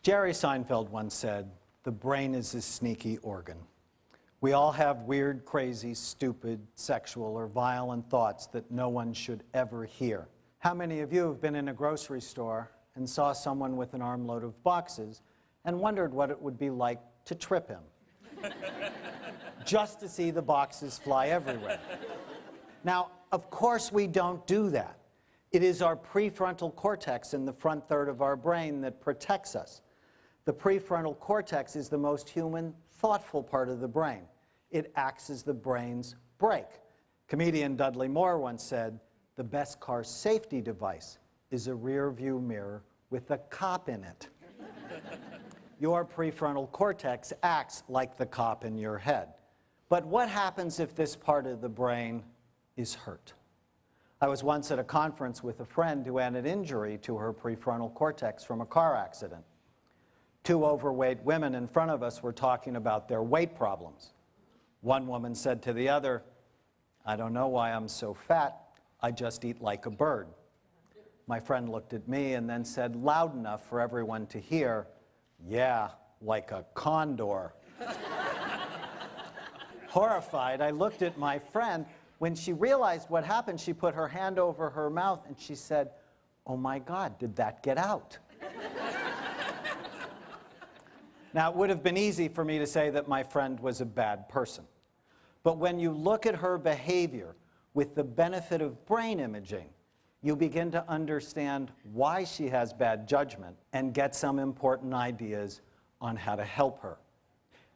Jerry Seinfeld once said, "The brain is a sneaky organ." We all have weird, crazy, stupid, sexual, or violent thoughts that no one should ever hear. How many of you have been in a grocery store and saw someone with an armload of boxes and wondered what it would be like to trip him? Just to see the boxes fly everywhere. Now, of course we don't do that. It is our prefrontal cortex in the front third of our brain that protects us. The prefrontal cortex is the most human, thoughtful part of the brain. It acts as the brain's brake. Comedian Dudley Moore once said, "The best car safety device is a rear view mirror with a cop in it." Your prefrontal cortex acts like the cop in your head. But what happens if this part of the brain is hurt? I was once at a conference with a friend who had an injury to her prefrontal cortex from a car accident. Two overweight women in front of us were talking about their weight problems. One woman said to the other, "I don't know why I'm so fat. I just eat like a bird." My friend looked at me and then said loud enough for everyone to hear, "Yeah, like a condor." Horrified, I looked at my friend. When she realized what happened, she put her hand over her mouth and she said, "Oh my God, did that get out?" Now, it would have been easy for me to say that my friend was a bad person. But when you look at her behavior with the benefit of brain imaging, you begin to understand why she has bad judgment and get some important ideas on how to help her.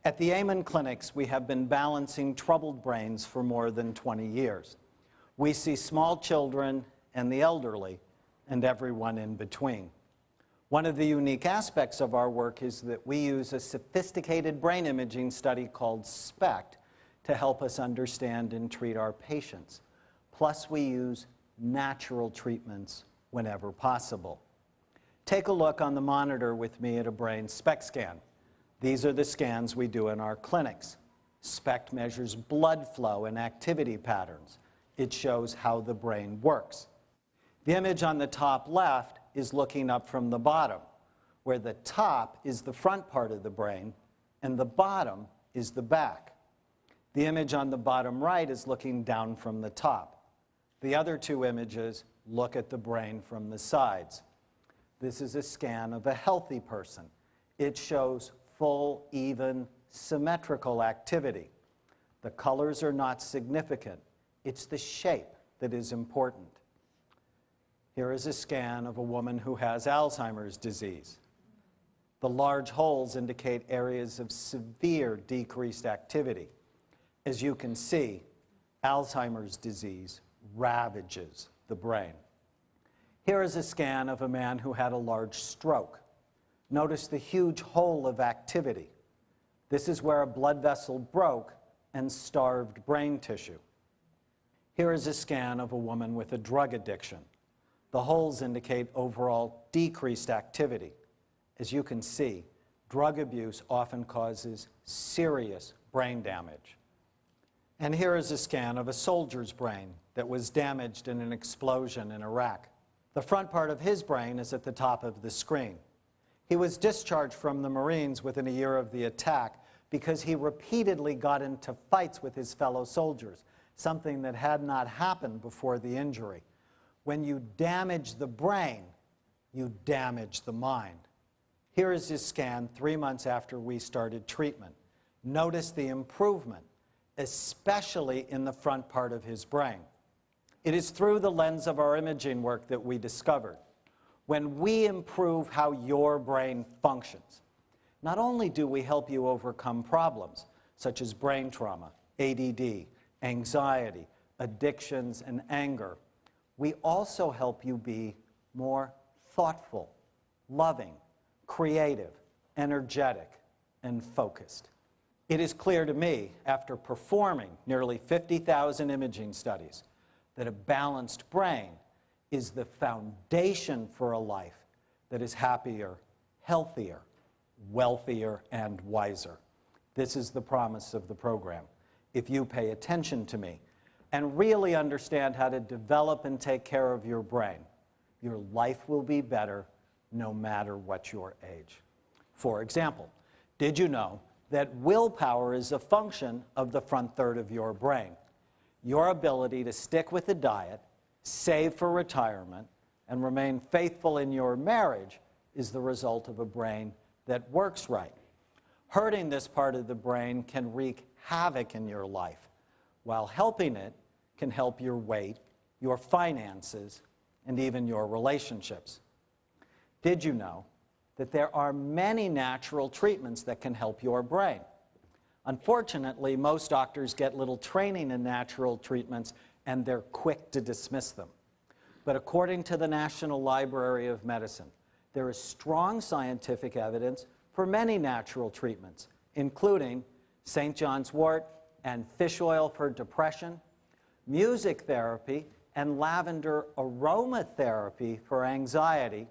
At the Amen Clinics, we have been balancing troubled brains for more than 20 years. We see small children and the elderly and everyone in between. One of the unique aspects of our work is that we use a sophisticated brain imaging study called SPECT to help us understand and treat our patients. Plus, we use natural treatments whenever possible. Take a look on the monitor with me at a brain SPECT scan. These are the scans we do in our clinics. SPECT measures blood flow and activity patterns. It shows how the brain works. The image on the top left is looking up from the bottom, where the top is the front part of the brain and the bottom is the back. The image on the bottom right is looking down from the top. The other two images look at the brain from the sides. This is a scan of a healthy person. It shows full, even, symmetrical activity. The colors are not significant. It's the shape that is important. Here is a scan of a woman who has Alzheimer's disease. The large holes indicate areas of severe decreased activity. As you can see, Alzheimer's disease ravages the brain. Here is a scan of a man who had a large stroke. Notice the huge hole of activity. This is where a blood vessel broke and starved brain tissue. Here is a scan of a woman with a drug addiction. The holes indicate overall decreased activity. As you can see, drug abuse often causes serious brain damage. And here is a scan of a soldier's brain that was damaged in an explosion in Iraq. The front part of his brain is at the top of the screen. He was discharged from the Marines within a year of the attack because he repeatedly got into fights with his fellow soldiers, something that had not happened before the injury. When you damage the brain, you damage the mind. Here is his scan 3 months after we started treatment. Notice the improvement, especially in the front part of his brain. It is through the lens of our imaging work that we discovered when we improve how your brain functions, not only do we help you overcome problems such as brain trauma, ADD, anxiety, addictions, and anger, we also help you be more thoughtful, loving, creative, energetic, and focused. It is clear to me, after performing nearly 50,000 imaging studies, that a balanced brain is the foundation for a life that is happier, healthier, wealthier, and wiser. This is the promise of the program. If you pay attention to me and really understand how to develop and take care of your brain, your life will be better no matter what your age. For example, did you know that willpower is a function of the front third of your brain? Your ability to stick with a diet, save for retirement, and remain faithful in your marriage is the result of a brain that works right. Hurting this part of the brain can wreak havoc in your life, while helping it can help your weight, your finances, and even your relationships. Did you know that there are many natural treatments that can help your brain? Unfortunately, most doctors get little training in natural treatments and they're quick to dismiss them. But according to the National Library of Medicine, there is strong scientific evidence for many natural treatments, including St. John's wort and fish oil for depression, music therapy and lavender aromatherapy for anxiety,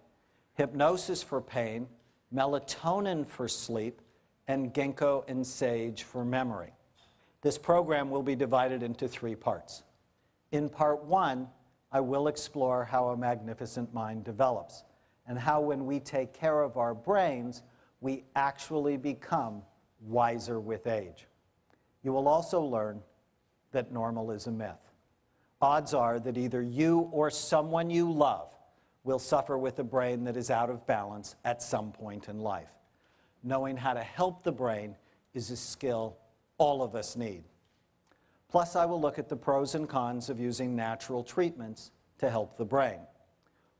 hypnosis for pain, melatonin for sleep, and ginkgo and sage for memory. This program will be divided into 3 parts. In part 1, I will explore how a magnificent mind develops and how when we take care of our brains, we actually become wiser with age. You will also learn that normal is a myth. Odds are that either you or someone you love will suffer with a brain that is out of balance at some point in life. Knowing how to help the brain is a skill all of us need. Plus, I will look at the pros and cons of using natural treatments to help the brain.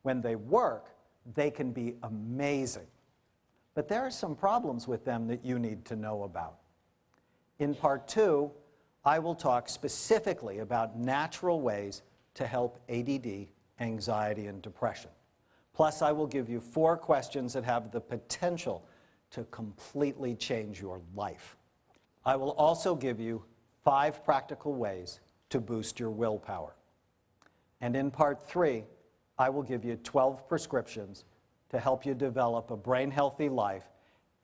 When they work, they can be amazing. But there are some problems with them that you need to know about. In part 2, I will talk specifically about natural ways to help ADD, anxiety, and depression. Plus, I will give you 4 questions that have the potential to completely change your life. I will also give you 5 practical ways to boost your willpower. And in part 3, I will give you 12 prescriptions to help you develop a brain-healthy life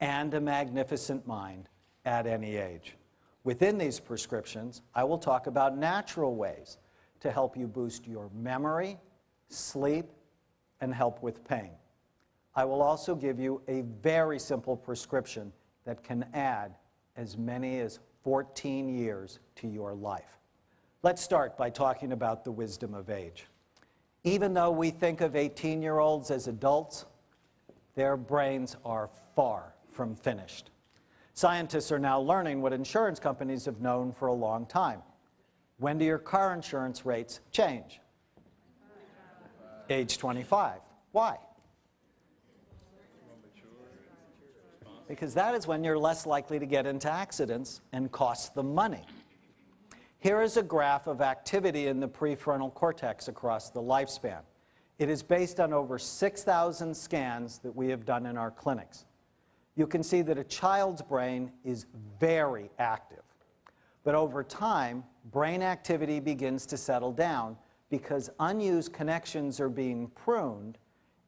and a magnificent mind at any age. Within these prescriptions, I will talk about natural ways to help you boost your memory, sleep, and help with pain. I will also give you a very simple prescription that can add as many as 14 years to your life. Let's start by talking about the wisdom of age. Even though we think of 18-year-olds as adults, their brains are far from finished. Scientists are now learning what insurance companies have known for a long time. When do your car insurance rates change? Age 25. Why? Because that is when you're less likely to get into accidents and cost them money. Here is a graph of activity in the prefrontal cortex across the lifespan. It is based on over 6,000 scans that we have done in our clinics. You can see that a child's brain is very active. But over time, brain activity begins to settle down because unused connections are being pruned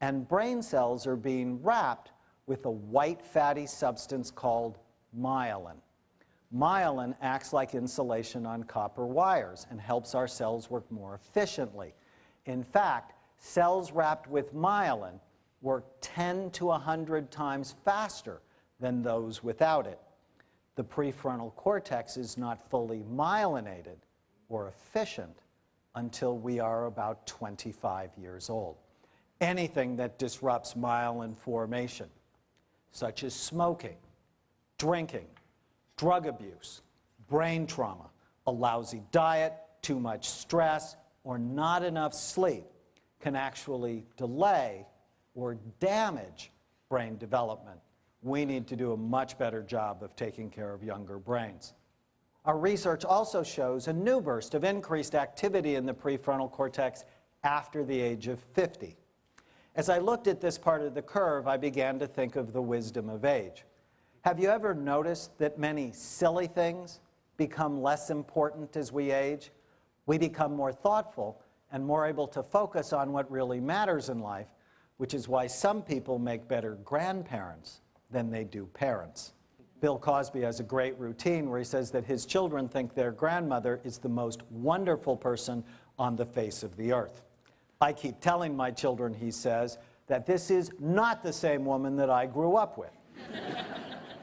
and brain cells are being wrapped with a white fatty substance called myelin. Myelin acts like insulation on copper wires and helps our cells work more efficiently. In fact, cells wrapped with myelin work 10 to 100 times faster than those without it. The prefrontal cortex is not fully myelinated or efficient until we are about 25 years old. Anything that disrupts myelin formation, such as smoking, drinking, drug abuse, brain trauma, a lousy diet, too much stress, or not enough sleep, can actually delay or damage brain development. We need to do a much better job of taking care of younger brains. Our research also shows a new burst of increased activity in the prefrontal cortex after the age of 50. As I looked at this part of the curve, I began to think of the wisdom of age. Have you ever noticed that many silly things become less important as we age? We become more thoughtful and more able to focus on what really matters in life, which is why some people make better grandparents than they do parents. Bill Cosby has a great routine where he says that his children think their grandmother is the most wonderful person on the face of the earth. I keep telling my children, he says, that this is not the same woman that I grew up with.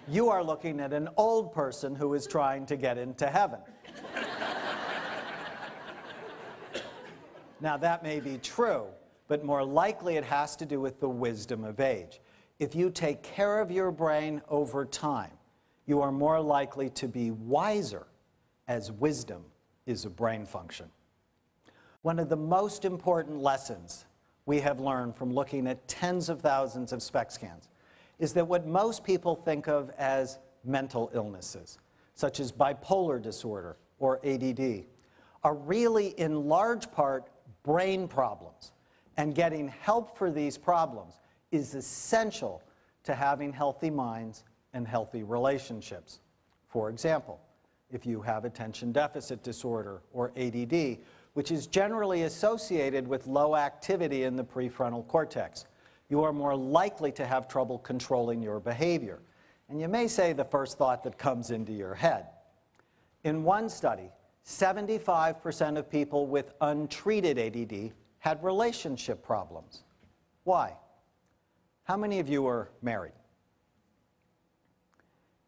You are looking at an old person who is trying to get into heaven. Now, that may be true, but more likely it has to do with the wisdom of age. If you take care of your brain over time, you are more likely to be wiser, as wisdom is a brain function. One of the most important lessons we have learned from looking at tens of thousands of SPECT scans is that what most people think of as mental illnesses, such as bipolar disorder or ADD, are really in large part brain problems. And getting help for these problems is essential to having healthy minds and healthy relationships. For example, if you have attention deficit disorder or ADD, which is generally associated with low activity in the prefrontal cortex, you are more likely to have trouble controlling your behavior. And you may say the first thought that comes into your head. In one study, 75% of people with untreated ADD had relationship problems. Why? How many of you are married?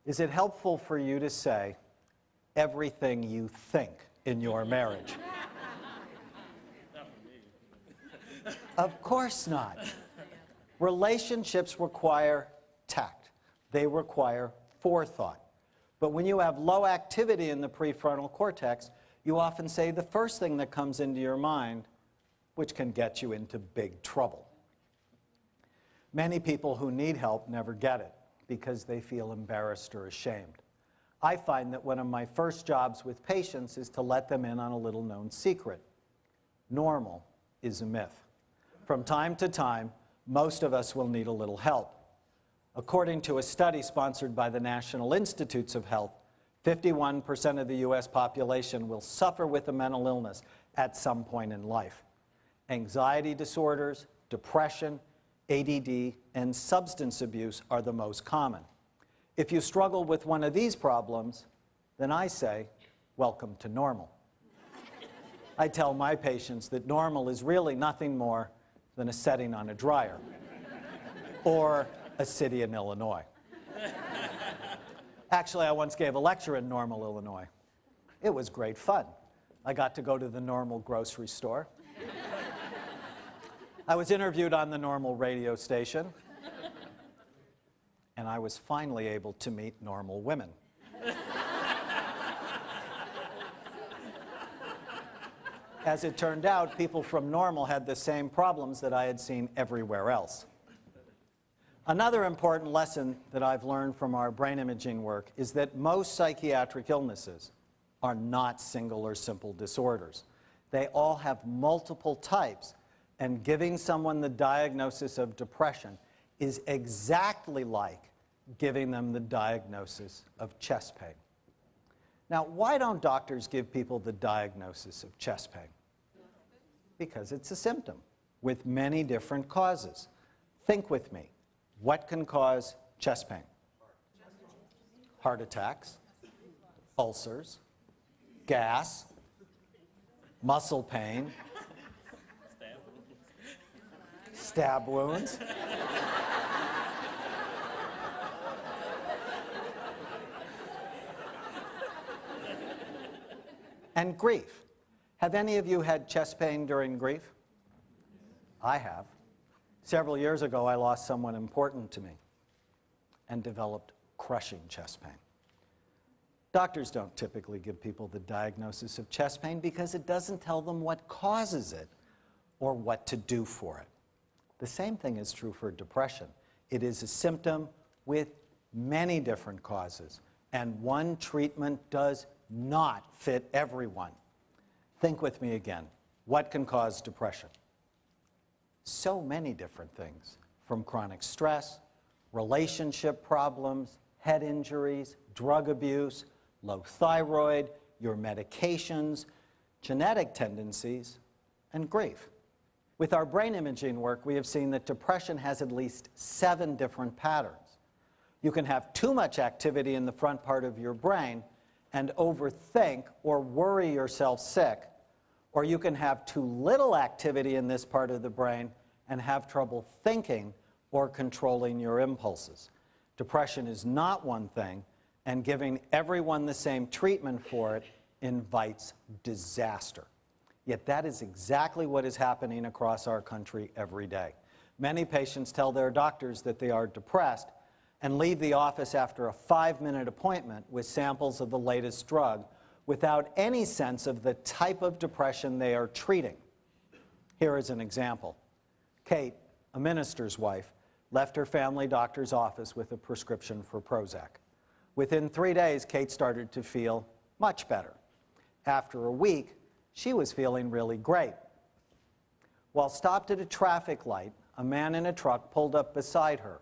Is it helpful for you to say everything you think in your marriage? Of course not. Relationships require tact. They require forethought. But when you have low activity in the prefrontal cortex, you often say the first thing that comes into your mind, which can get you into big trouble. Many people who need help never get it because they feel embarrassed or ashamed. I find that one of my first jobs with patients is to let them in on a little-known secret. Normal is a myth. From time to time, most of us will need a little help. According to a study sponsored by the National Institutes of Health, 51% of the US population will suffer with a mental illness at some point in life. Anxiety disorders, depression, ADD, and substance abuse are the most common. If you struggle with one of these problems, then I say, welcome to normal. I tell my patients that normal is really nothing more than a setting on a dryer or a city in Illinois. Actually, I once gave a lecture in Normal, Illinois. It was great fun. I got to go to the Normal grocery store. I was interviewed on the Normal radio station, and I was finally able to meet normal women. As it turned out, people from Normal had the same problems that I had seen everywhere else. Another important lesson that I've learned from our brain imaging work is that most psychiatric illnesses are not single or simple disorders. They all have multiple types, and giving someone the diagnosis of depression is exactly like giving them the diagnosis of chest pain. Now, why don't doctors give people the diagnosis of chest pain? Because it's a symptom with many different causes. Think with me. What can cause chest pain? Heart attacks, ulcers, gas, muscle pain, stab wounds. And grief. Have any of you had chest pain during grief? I have. Several years ago, I lost someone important to me and developed crushing chest pain. Doctors don't typically give people the diagnosis of chest pain because it doesn't tell them what causes it or what to do for it. The same thing is true for depression. It is a symptom with many different causes, and one treatment does not fit everyone. Think with me again. What can cause depression? So many different things, from chronic stress, relationship problems, head injuries, drug abuse, low thyroid, your medications, genetic tendencies, and grief. With our brain imaging work, we have seen that depression has at least 7 different patterns. You can have too much activity in the front part of your brain and overthink or worry yourself sick, or you can have too little activity in this part of the brain and have trouble thinking or controlling your impulses. Depression is not one thing, and giving everyone the same treatment for it invites disaster. Yet that is exactly what is happening across our country every day. Many patients tell their doctors that they are depressed and leave the office after a 5-minute appointment with samples of the latest drug without any sense of the type of depression they are treating. Here is an example. Kate, a minister's wife, left her family doctor's office with a prescription for Prozac. Within 3 days, Kate started to feel much better. After a week, she was feeling really great. While stopped at a traffic light, a man in a truck pulled up beside her.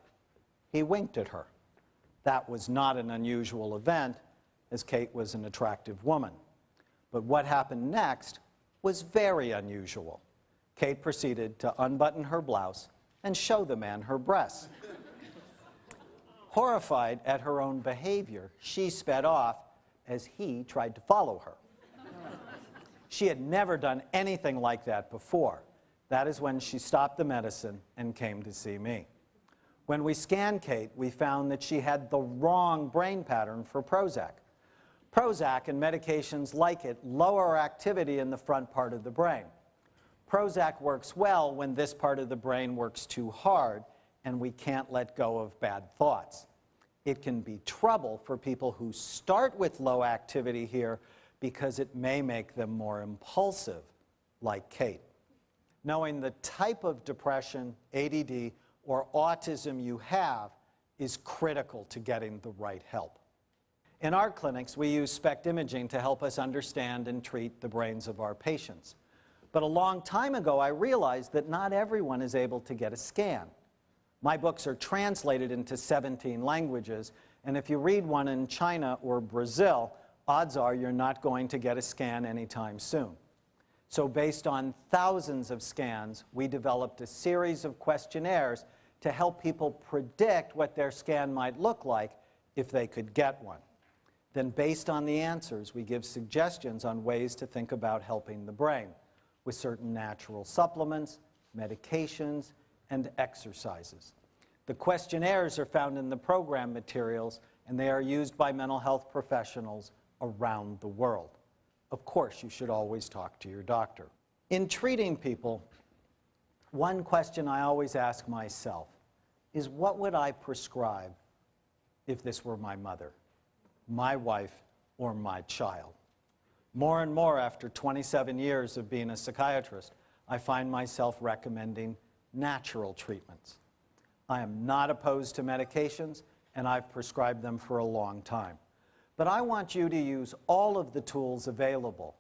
He winked at her. That was not an unusual event, as Kate was an attractive woman. But what happened next was very unusual. Kate proceeded to unbutton her blouse and show the man her breasts. Horrified at her own behavior, she sped off as he tried to follow her. She had never done anything like that before. That is when she stopped the medicine and came to see me. When we scanned Kate, we found that she had the wrong brain pattern for Prozac. Prozac and medications like it lower activity in the front part of the brain. Prozac works well when this part of the brain works too hard and we can't let go of bad thoughts. It can be trouble for people who start with low activity here because it may make them more impulsive, like Kate. Knowing the type of depression, ADD, or autism you have is critical to getting the right help. In our clinics, we use SPECT imaging to help us understand and treat the brains of our patients. But a long time ago, I realized that not everyone is able to get a scan. My books are translated into 17 languages, and if you read one in China or Brazil, odds are you're not going to get a scan anytime soon. So based on thousands of scans, we developed a series of questionnaires to help people predict what their scan might look like if they could get one. Then based on the answers, we give suggestions on ways to think about helping the brain with certain natural supplements, medications, and exercises. The questionnaires are found in the program materials, and they are used by mental health professionals around the world. Of course, you should always talk to your doctor. In treating people, one question I always ask myself is, what would I prescribe if this were my mother, my wife, or my child? More and more, after 27 years of being a psychiatrist, I find myself recommending natural treatments. I am not opposed to medications, and I've prescribed them for a long time. But I want you to use all of the tools available.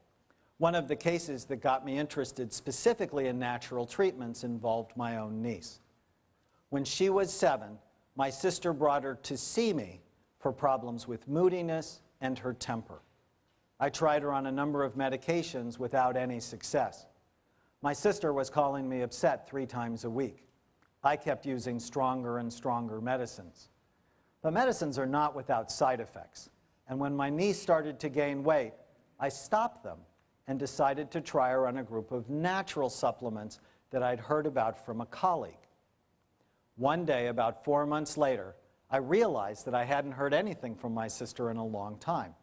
One of the cases that got me interested specifically in natural treatments involved my own niece. When she was 7, my sister brought her to see me for problems with moodiness and her temper. I tried her on a number of medications without any success. My sister was calling me upset 3 times a week. I kept using stronger and stronger medicines. But medicines are not without side effects. And when my niece started to gain weight, I stopped them and decided to try her on a group of natural supplements that I'd heard about from a colleague. One day, about 4 months later, I realized that I hadn't heard anything from my sister in a long time.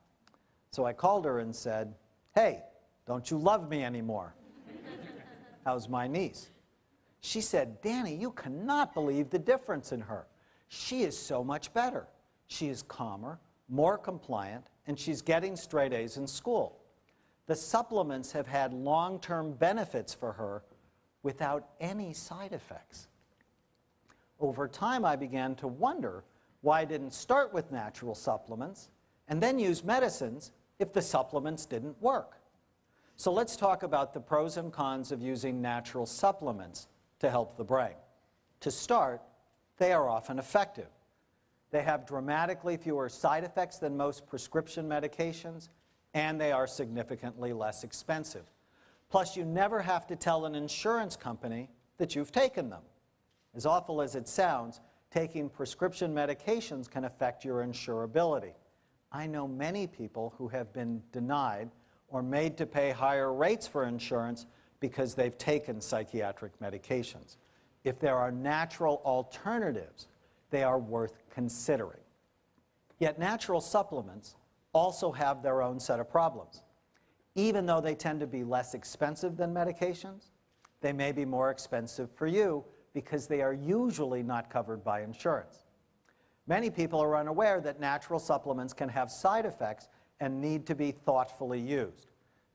So I called her and said, "Hey, don't you love me anymore? How's my niece?" She said, "Danny, you cannot believe the difference in her. She is so much better. She is calmer, more compliant, and she's getting straight A's in school. The supplements have had long-term benefits for her without any side effects." Over time, I began to wonder why I didn't start with natural supplements and then use medicines if the supplements didn't work. So let's talk about the pros and cons of using natural supplements to help the brain. To start, they are often effective. They have dramatically fewer side effects than most prescription medications, and they are significantly less expensive. Plus, you never have to tell an insurance company that you've taken them. As awful as it sounds, taking prescription medications can affect your insurability. I know many people who have been denied or made to pay higher rates for insurance because they've taken psychiatric medications. If there are natural alternatives, they are worth considering. Yet natural supplements also have their own set of problems. Even though they tend to be less expensive than medications, they may be more expensive for you because they are usually not covered by insurance. Many people are unaware that natural supplements can have side effects and need to be thoughtfully used.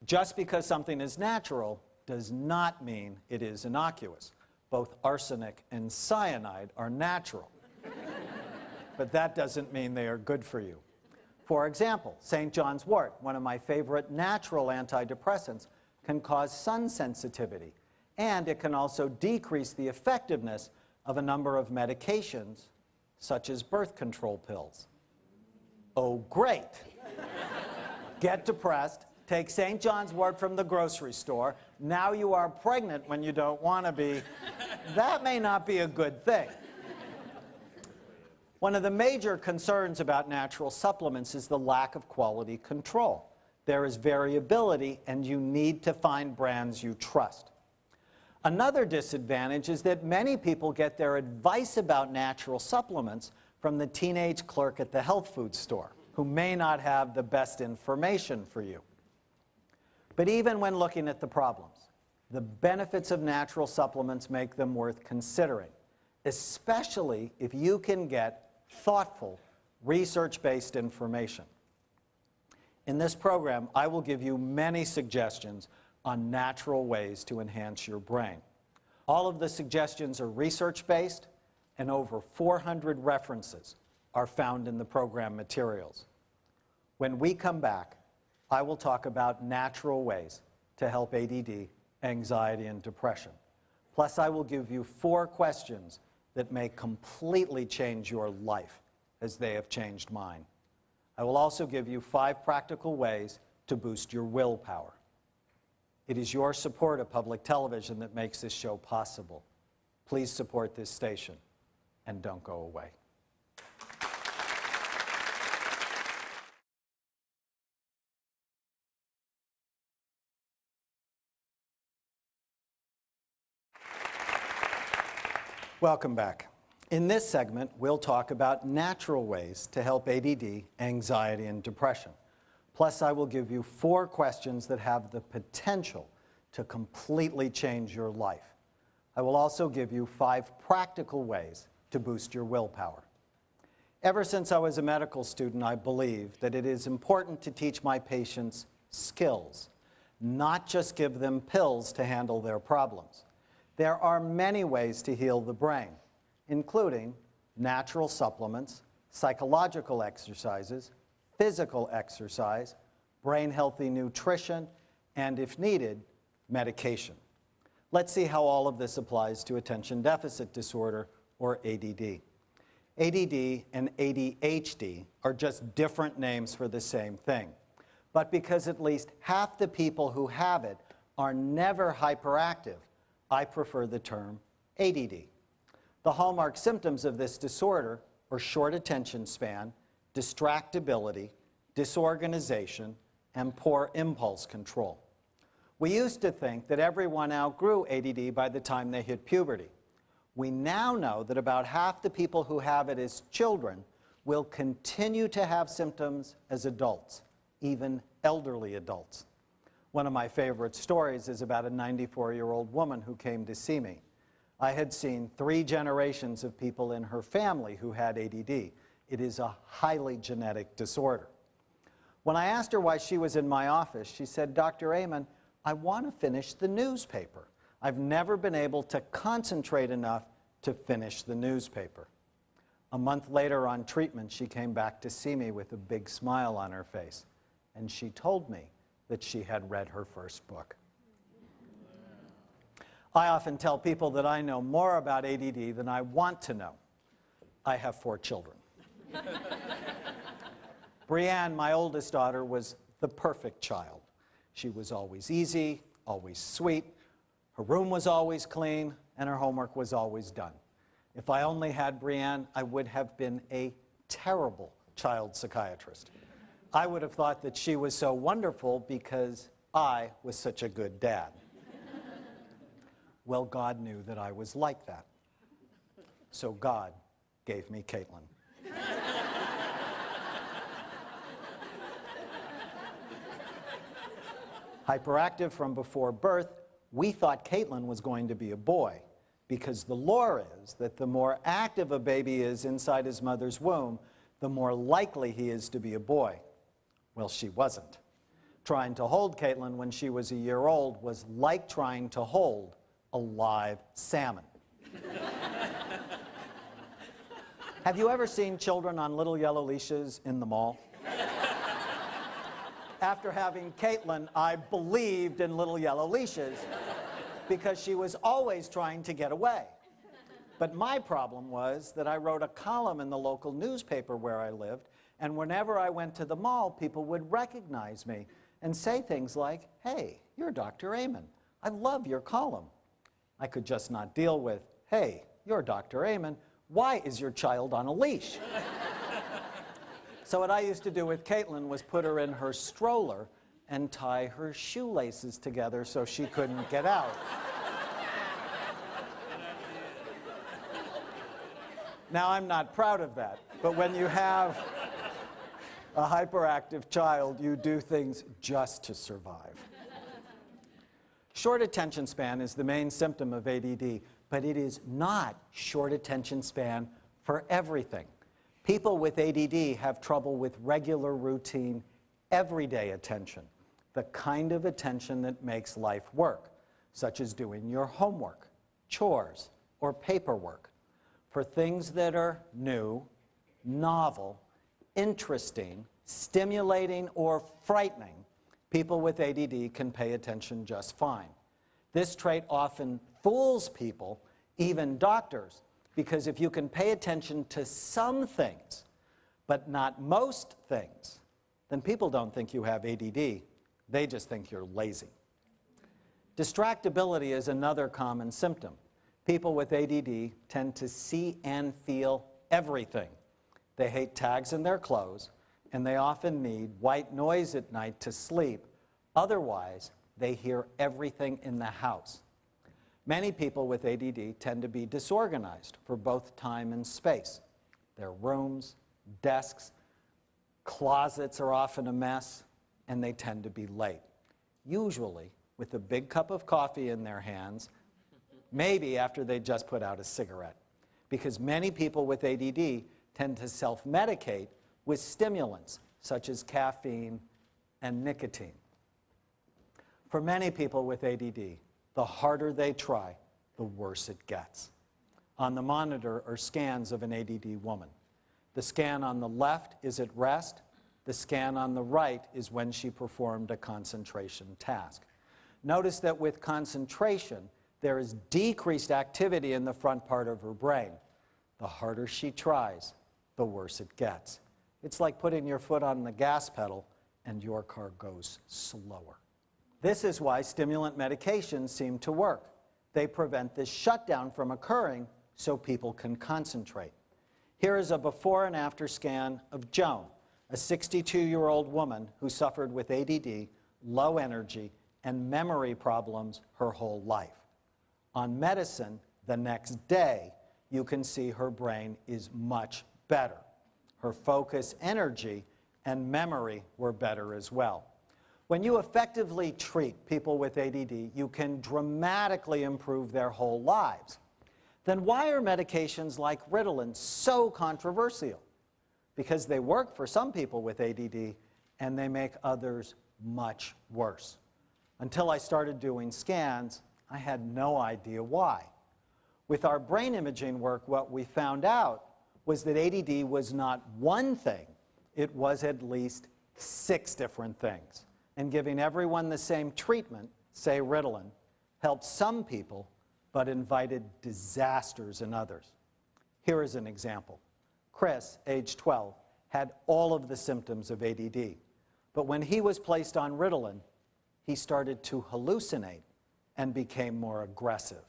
Just because something is natural does not mean it is innocuous. Both arsenic and cyanide are natural, but that doesn't mean they are good for you. For example, St. John's wort, one of my favorite natural antidepressants, can cause sun sensitivity, and it can also decrease the effectiveness of a number of medications, such as birth control pills. Oh, great! Get depressed, take St. John's wort from the grocery store, now you are pregnant when you don't want to be. That may not be a good thing. One of the major concerns about natural supplements is the lack of quality control. There is variability, and you need to find brands you trust. Another disadvantage is that many people get their advice about natural supplements from the teenage clerk at the health food store, who may not have the best information for you. But even when looking at the problems, the benefits of natural supplements make them worth considering, especially if you can get thoughtful, research-based information. In this program, I will give you many suggestions on natural ways to enhance your brain. All of the suggestions are research-based, and over 400 references are found in the program materials. When we come back, I will talk about natural ways to help ADD, anxiety, and depression. Plus, I will give you 4 questions that may completely change your life as they have changed mine. I will also give you 5 practical ways to boost your willpower. It is your support of public television that makes this show possible. Please support this station and don't go away. Welcome back. In this segment, we'll talk about natural ways to help ADD, anxiety, and depression. Plus, I will give you 4 questions that have the potential to completely change your life. I will also give you 5 practical ways to boost your willpower. Ever since I was a medical student, I believed that it is important to teach my patients skills, not just give them pills to handle their problems. There are many ways to heal the brain, including natural supplements, psychological exercises, physical exercise, brain-healthy nutrition, and, if needed, medication. Let's see how all of this applies to attention deficit disorder, or ADD. ADD and ADHD are just different names for the same thing. But because at least half the people who have it are never hyperactive, I prefer the term ADD. The hallmark symptoms of this disorder are short attention span, distractibility, disorganization, and poor impulse control. We used to think that everyone outgrew ADD by the time they hit puberty. We now know that about half the people who have it as children will continue to have symptoms as adults, even elderly adults. One of my favorite stories is about a 94-year-old woman who came to see me. I had seen 3 generations of people in her family who had ADD. It is a highly genetic disorder. When I asked her why she was in my office, she said, "Dr. Amen, I want to finish the newspaper. I've never been able to concentrate enough to finish the newspaper." A month later on treatment, she came back to see me with a big smile on her face, and she told me that she had read her first book. I often tell people that I know more about ADD than I want to know. I have 4 children. Brianne, my oldest daughter, was the perfect child. She was always easy, always sweet, her room was always clean, and her homework was always done. If I only had Brianne, I would have been a terrible child psychiatrist. I would have thought that she was so wonderful because I was such a good dad. Well, God knew that I was like that. So God gave me Caitlin. Hyperactive from before birth, we thought Caitlin was going to be a boy, because the lore is that the more active a baby is inside his mother's womb, the more likely he is to be a boy. Well, she wasn't. Trying to hold Caitlin when she was a year old was like trying to hold a live salmon. Have you ever seen children on little yellow leashes in the mall? After having Caitlin, I believed in little yellow leashes because she was always trying to get away. But my problem was that I wrote a column in the local newspaper where I lived, and whenever I went to the mall, people would recognize me and say things like, "Hey, you're Dr. Amen. I love your column." I could just not deal with, "Hey, you're Dr. Amen. Why is your child on a leash?" So what I used to do with Caitlin was put her in her stroller and tie her shoelaces together so she couldn't get out. Now, I'm not proud of that, but when you have a hyperactive child, you do things just to survive. Short attention span is the main symptom of ADD, but it is not short attention span for everything. People with ADD have trouble with regular, routine, everyday attention, the kind of attention that makes life work, such as doing your homework, chores, or paperwork. For things that are new, novel, interesting, stimulating, or frightening, people with ADD can pay attention just fine. This trait often fools people, even doctors, because if you can pay attention to some things, but not most things, then people don't think you have ADD, they just think you're lazy. Distractibility is another common symptom. People with ADD tend to see and feel everything. They hate tags in their clothes, and they often need white noise at night to sleep. Otherwise, they hear everything in the house. Many people with ADD tend to be disorganized for both time and space. Their rooms, desks, closets are often a mess, and they tend to be late. Usually with a big cup of coffee in their hands, maybe after they just put out a cigarette. Because many people with ADD tend to self-medicate with stimulants, such as caffeine and nicotine. For many people with ADD, the harder they try, the worse it gets. On the monitor are scans of an ADD woman. The scan on the left is at rest. The scan on the right is when she performed a concentration task. Notice that with concentration, there is decreased activity in the front part of her brain. The harder she tries, the worse it gets. It's like putting your foot on the gas pedal and your car goes slower. This is why stimulant medications seem to work. They prevent this shutdown from occurring so people can concentrate. Here is a before and after scan of Joan, a 62-year-old woman who suffered with ADD, low energy, and memory problems her whole life. On medicine, the next day, you can see her brain is much better. Her focus, energy, and memory were better as well. When you effectively treat people with ADD, you can dramatically improve their whole lives. Then why are medications like Ritalin so controversial? Because they work for some people with ADD, and they make others much worse. Until I started doing scans, I had no idea why. With our brain imaging work, what we found out was that ADD was not one thing, it was at least 6 different things. And giving everyone the same treatment, say Ritalin, helped some people, but invited disasters in others. Here is an example. Chris, age 12, had all of the symptoms of ADD. But when he was placed on Ritalin, he started to hallucinate and became more aggressive.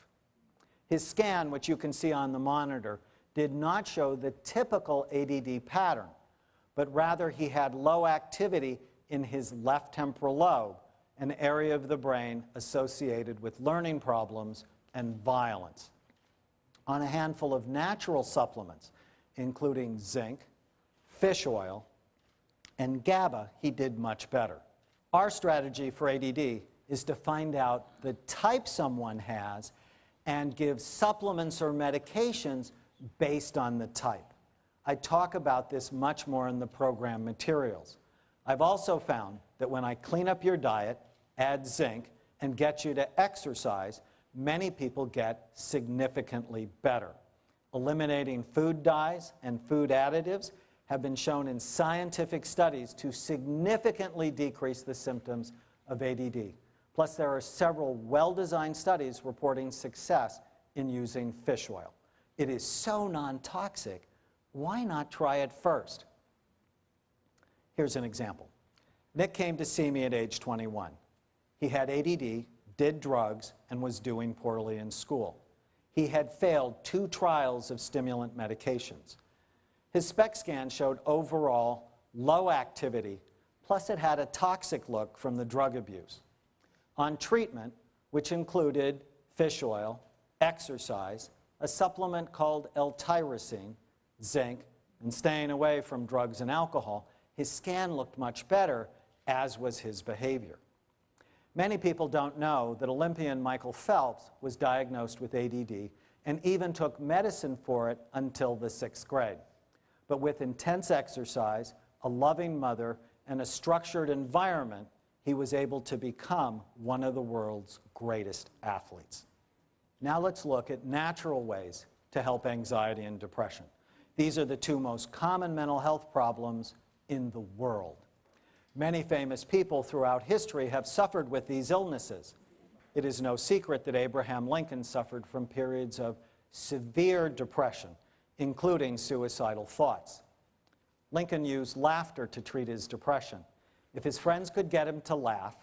His scan, which you can see on the monitor, did not show the typical ADD pattern, but rather he had low activity in his left temporal lobe, an area of the brain associated with learning problems and violence. On a handful of natural supplements, including zinc, fish oil, and GABA, he did much better. Our strategy for ADD is to find out the type someone has and give supplements or medications based on the type. I talk about this much more in the program materials. I've also found that when I clean up your diet, add zinc, and get you to exercise, many people get significantly better. Eliminating food dyes and food additives have been shown in scientific studies to significantly decrease the symptoms of ADD. Plus, there are several well-designed studies reporting success in using fish oil. It is so non-toxic, why not try it first? Here's an example. Nick came to see me at age 21. He had ADD, did drugs, and was doing poorly in school. He had failed 2 trials of stimulant medications. His SPECT scan showed overall low activity, plus it had a toxic look from the drug abuse. On treatment, which included fish oil, exercise, a supplement called L-tyrosine, zinc, and staying away from drugs and alcohol, his scan looked much better, as was his behavior. Many people don't know that Olympian Michael Phelps was diagnosed with ADD and even took medicine for it until the 6th grade. But with intense exercise, a loving mother, and a structured environment, he was able to become one of the world's greatest athletes. Now let's look at natural ways to help anxiety and depression. These are the 2 most common mental health problems in the world. Many famous people throughout history have suffered with these illnesses. It is no secret that Abraham Lincoln suffered from periods of severe depression, including suicidal thoughts. Lincoln used laughter to treat his depression. If his friends could get him to laugh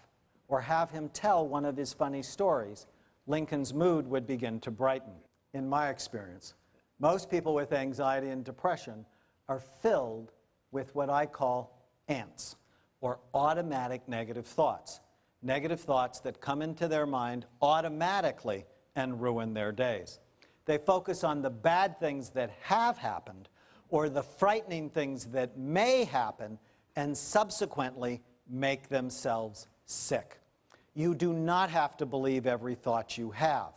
or have him tell one of his funny stories, Lincoln's mood would begin to brighten. In my experience, most people with anxiety and depression are filled with what I call ants, or automatic negative thoughts that come into their mind automatically and ruin their days. They focus on the bad things that have happened or the frightening things that may happen and subsequently make themselves sick. You do not have to believe every thought you have.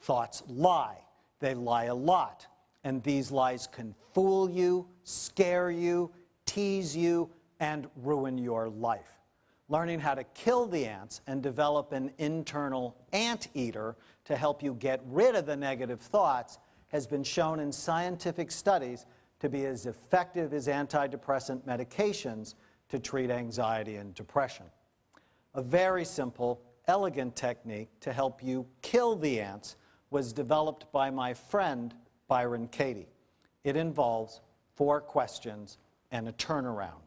Thoughts lie. They lie a lot. And these lies can fool you, scare you, tease you, and ruin your life. Learning how to kill the ants and develop an internal anteater to help you get rid of the negative thoughts has been shown in scientific studies to be as effective as antidepressant medications to treat anxiety and depression. A very simple, elegant technique to help you kill the ants was developed by my friend Byron Katie. It involves 4 questions and a turnaround.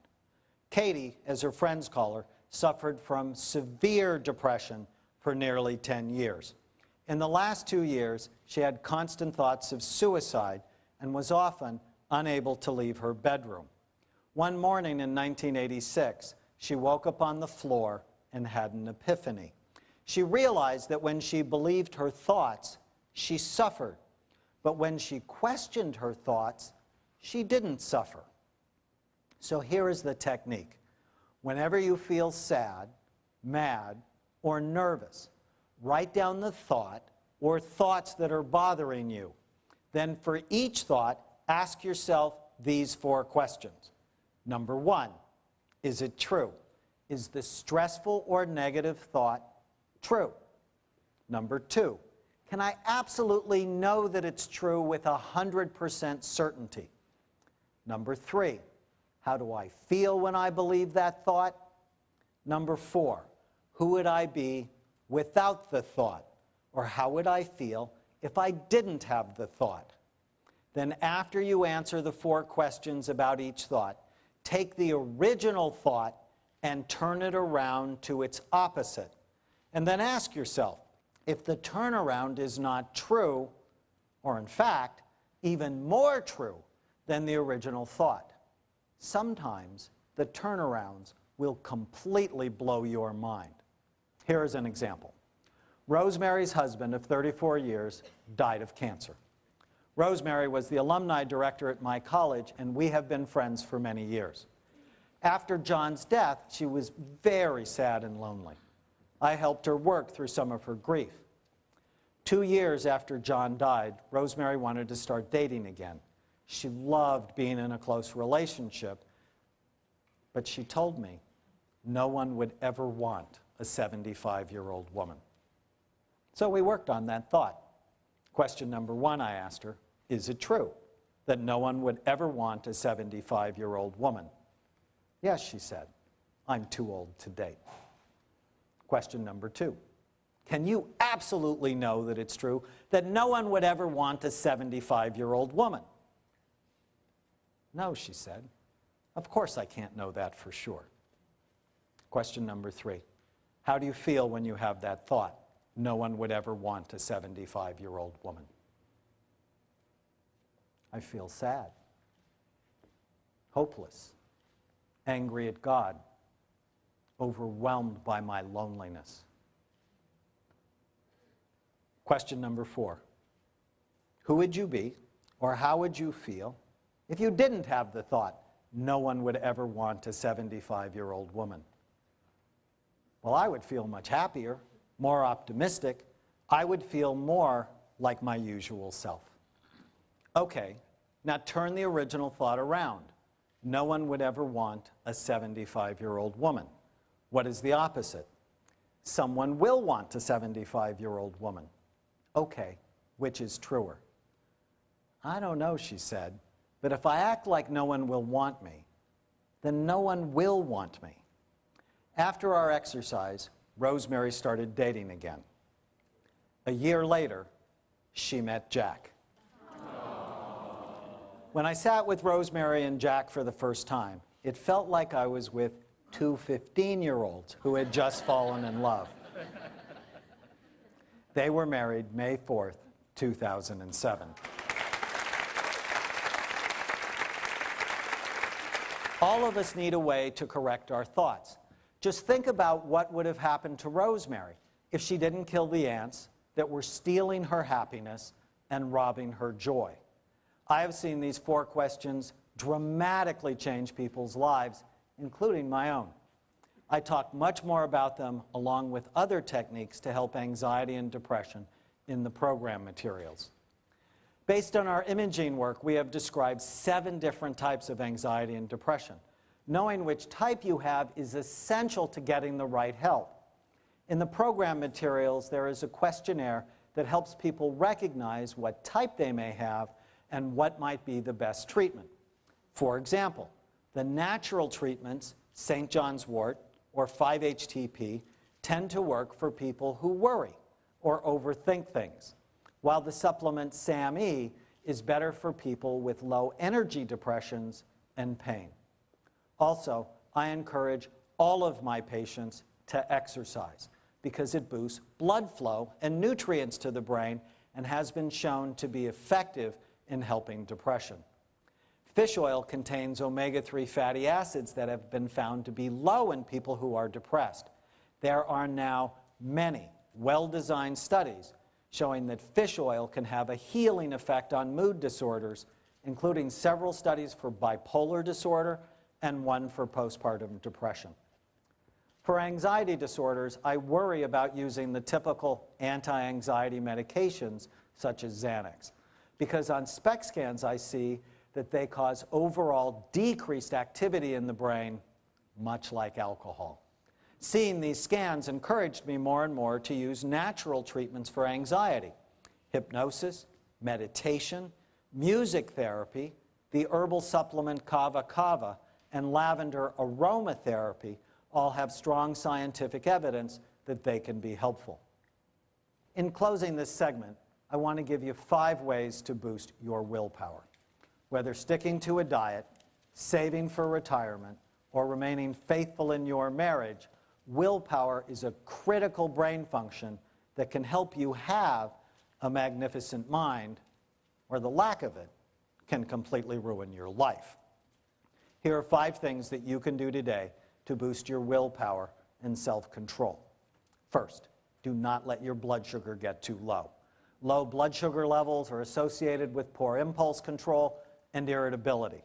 Katie, as her friends call her, suffered from severe depression for nearly 10 years. In the last 2 years, she had constant thoughts of suicide and was often unable to leave her bedroom. One morning in 1986, she woke up on the floor and had an epiphany. She realized that when she believed her thoughts, she suffered. But when she questioned her thoughts, she didn't suffer. So here is the technique. Whenever you feel sad, mad, or nervous, write down the thought or thoughts that are bothering you. Then for each thought, ask yourself these 4 questions. Number 1, is it true? Is the stressful or negative thought true? Number 2, can I absolutely know that it's true with 100% certainty? Number 3, how do I feel when I believe that thought? Number 4, who would I be without the thought? Or how would I feel if I didn't have the thought? Then after you answer the 4 questions about each thought, take the original thought and turn it around to its opposite. And then ask yourself, if the turnaround is not true, or in fact, even more true than the original thought, sometimes the turnarounds will completely blow your mind. Here is an example. Rosemary's husband of 34 years died of cancer. Rosemary was the alumni director at my college, and we have been friends for many years. After John's death, she was very sad and lonely. I helped her work through some of her grief. 2 years after John died, Rosemary wanted to start dating again. She loved being in a close relationship, but she told me no one would ever want a 75-year-old woman. So we worked on that thought. Question number 1, I asked her, is it true that no one would ever want a 75-year-old woman? Yes, she said, I'm too old to date. Question number 2, can you absolutely know that it's true that no one would ever want a 75-year-old woman? No, she said. Of course I can't know that for sure. Question number 3, how do you feel when you have that thought? No one would ever want a 75-year-old woman. I feel sad, hopeless, angry at God, overwhelmed by my loneliness. Question number 4, who would you be, or how would you feel, if you didn't have the thought, no one would ever want a 75-year-old woman? Well, I would feel much happier, more optimistic. I would feel more like my usual self. Okay, now turn the original thought around. No one would ever want a 75-year-old woman. What is the opposite? Someone will want a 75-year-old woman. Okay, which is truer? I don't know, she said, but if I act like no one will want me, then no one will want me. After our exercise, Rosemary started dating again. A year later, she met Jack. When I sat with Rosemary and Jack for the first time, it felt like I was with two 15-year-olds who had just fallen in love. They were married May 4th, 2007. All of us need a way to correct our thoughts. Just think about what would have happened to Rosemary if she didn't kill the ants that were stealing her happiness and robbing her joy. I have seen these 4 questions dramatically change people's lives, including my own. I talk much more about them along with other techniques to help anxiety and depression in the program materials. Based on our imaging work, we have described 7 different types of anxiety and depression. Knowing which type you have is essential to getting the right help. In the program materials, there is a questionnaire that helps people recognize what type they may have and what might be the best treatment. For example, the natural treatments, St. John's wort or 5-HTP, tend to work for people who worry or overthink things, while the supplement SAMe is better for people with low energy depressions and pain. Also, I encourage all of my patients to exercise because it boosts blood flow and nutrients to the brain and has been shown to be effective in helping depression. Fish oil contains omega-3 fatty acids that have been found to be low in people who are depressed. There are now many well-designed studies showing that fish oil can have a healing effect on mood disorders, including several studies for bipolar disorder and one for postpartum depression. For anxiety disorders, I worry about using the typical anti-anxiety medications such as Xanax, because on SPECT scans I see that they cause overall decreased activity in the brain, much like alcohol. Seeing these scans encouraged me more and more to use natural treatments for anxiety. Hypnosis, meditation, music therapy, the herbal supplement Kava Kava, and lavender aromatherapy all have strong scientific evidence that they can be helpful. In closing this segment, I want to give you 5 ways to boost your willpower. Whether sticking to a diet, saving for retirement, or remaining faithful in your marriage, willpower is a critical brain function that can help you have a magnificent mind, or the lack of it can completely ruin your life. Here are 5 things that you can do today to boost your willpower and self-control. First, do not let your blood sugar get too low. Low blood sugar levels are associated with poor impulse control and irritability.